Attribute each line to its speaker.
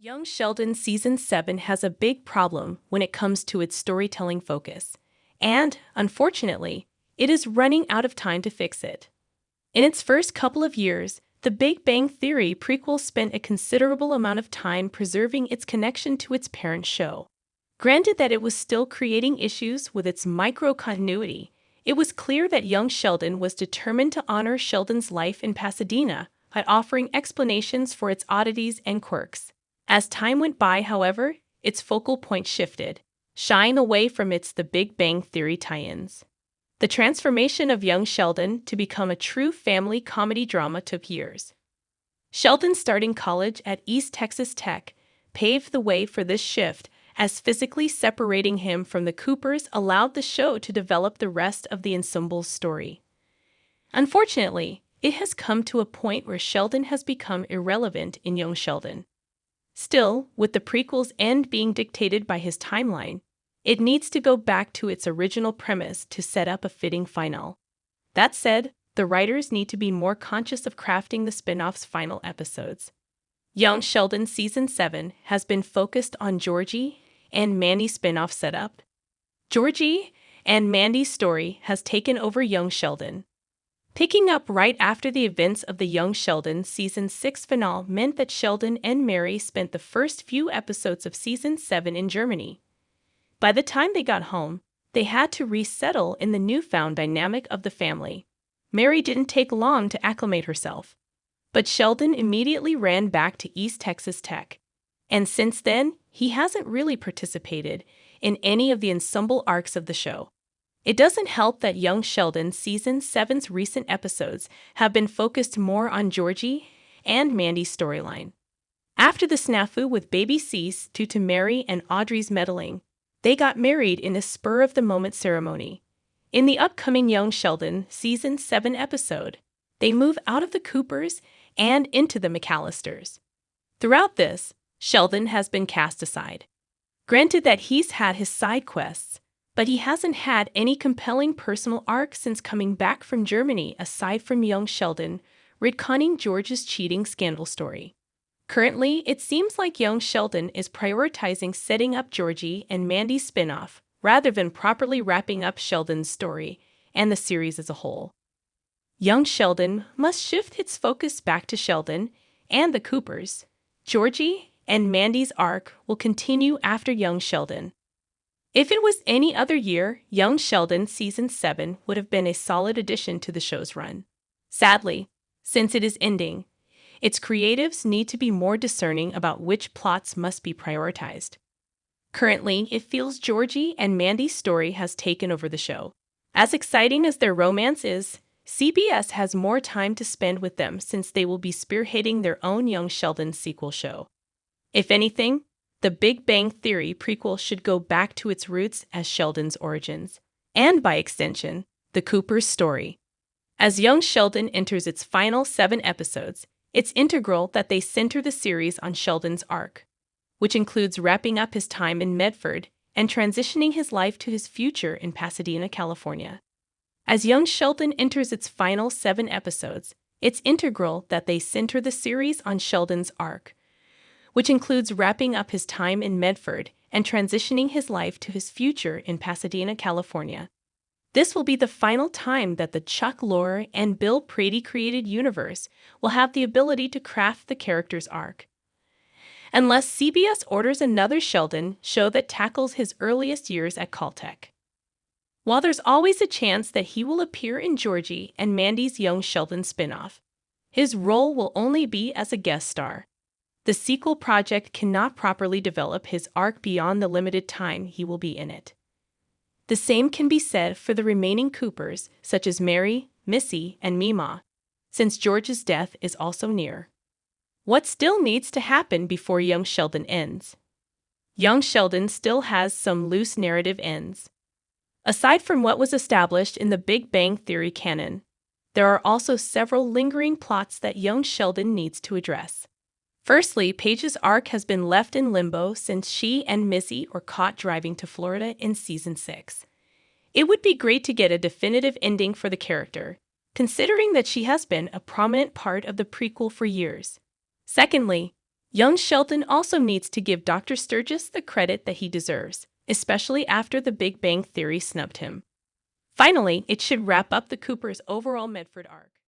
Speaker 1: Young Sheldon Season 7 has a big problem when it comes to its storytelling focus, and, unfortunately, it is running out of time to fix it. In its first couple of years, The Big Bang Theory prequel spent a considerable amount of time preserving its connection to its parent show. Granted that it was still creating issues with its micro-continuity, it was clear that young Sheldon was determined to honor Sheldon's life in Pasadena by offering explanations for its oddities and quirks. As time went by, however, its focal point shifted, shying away from its The Big Bang Theory tie-ins. The transformation of young Sheldon to become a true family comedy drama took years. Sheldon starting college at East Texas Tech paved the way for this shift, as physically separating him from the Coopers allowed the show to develop the rest of the ensemble's story. Unfortunately, it has come to a point where Sheldon has become irrelevant in Young Sheldon. Still, with the prequel's end being dictated by his timeline, it needs to go back to its original premise to set up a fitting final. That said, the writers need to be more conscious of crafting the spin-off's final episodes. Young Sheldon Season 7 has been focused on Georgie and Mandy's spin-off setup. Georgie and Mandy's story has taken over Young Sheldon. Picking up right after the events of the Young Sheldon Season 6 finale meant that Sheldon and Mary spent the first few episodes of Season 7 in Germany. By the time they got home, they had to resettle in the newfound dynamic of the family. Mary didn't take long to acclimate herself, but Sheldon immediately ran back to East Texas Tech. And since then, he hasn't really participated in any of the ensemble arcs of the show. It doesn't help that Young Sheldon Season 7's recent episodes have been focused more on Georgie and Mandy's storyline. After the snafu with baby Cease due to Mary and Audrey's meddling, they got married in a spur-of-the-moment ceremony. In the upcoming Young Sheldon Season 7 episode, they move out of the Coopers and into the McAllisters. Throughout this, Sheldon has been cast aside. Granted that he's had his side quests, but he hasn't had any compelling personal arc since coming back from Germany aside from Young Sheldon retconning George's cheating scandal story. Currently, it seems like Young Sheldon is prioritizing setting up Georgie and Mandy's spin-off rather than properly wrapping up Sheldon's story and the series as a whole. Young Sheldon must shift its focus back to Sheldon and the Coopers. Georgie and Mandy's arc will continue after Young Sheldon. If it was any other year, Young Sheldon Season 7 would have been a solid addition to the show's run. Sadly, since it is ending, its creatives need to be more discerning about which plots must be prioritized. Currently, it feels Georgie and Mandy's story has taken over the show. As exciting as their romance is, CBS has more time to spend with them since they will be spearheading their own Young Sheldon sequel show. If anything, The Big Bang Theory prequel should go back to its roots as Sheldon's origins, and by extension, the Cooper's story. As Young Sheldon enters its final 7 episodes, it's integral that they center the series on Sheldon's arc, which includes wrapping up his time in Medford and transitioning his life to his future in Pasadena, California. As Young Sheldon enters its final 7 episodes, it's integral that they center the series on Sheldon's arc, which includes wrapping up his time in Medford and transitioning his life to his future in Pasadena, California. This will be the final time that the Chuck Lorre and Bill Prady created universe will have the ability to craft the character's arc. Unless CBS orders another Sheldon show that tackles his earliest years at Caltech. While there's always a chance that he will appear in Georgie and Mandy's Young Sheldon spinoff, his role will only be as a guest star. The sequel project cannot properly develop his arc beyond the limited time he will be in it. The same can be said for the remaining Coopers, such as Mary, Missy, and Mima, since George's death is also near. What still needs to happen before Young Sheldon ends? Young Sheldon still has some loose narrative ends. Aside from what was established in the Big Bang Theory canon, there are also several lingering plots that Young Sheldon needs to address. Firstly, Paige's arc has been left in limbo since she and Missy were caught driving to Florida in Season 6. It would be great to get a definitive ending for the character, considering that she has been a prominent part of the prequel for years. Secondly, Young Sheldon also needs to give Dr. Sturgis the credit that he deserves, especially after the Big Bang Theory snubbed him. Finally, it should wrap up the Cooper's overall Medford arc.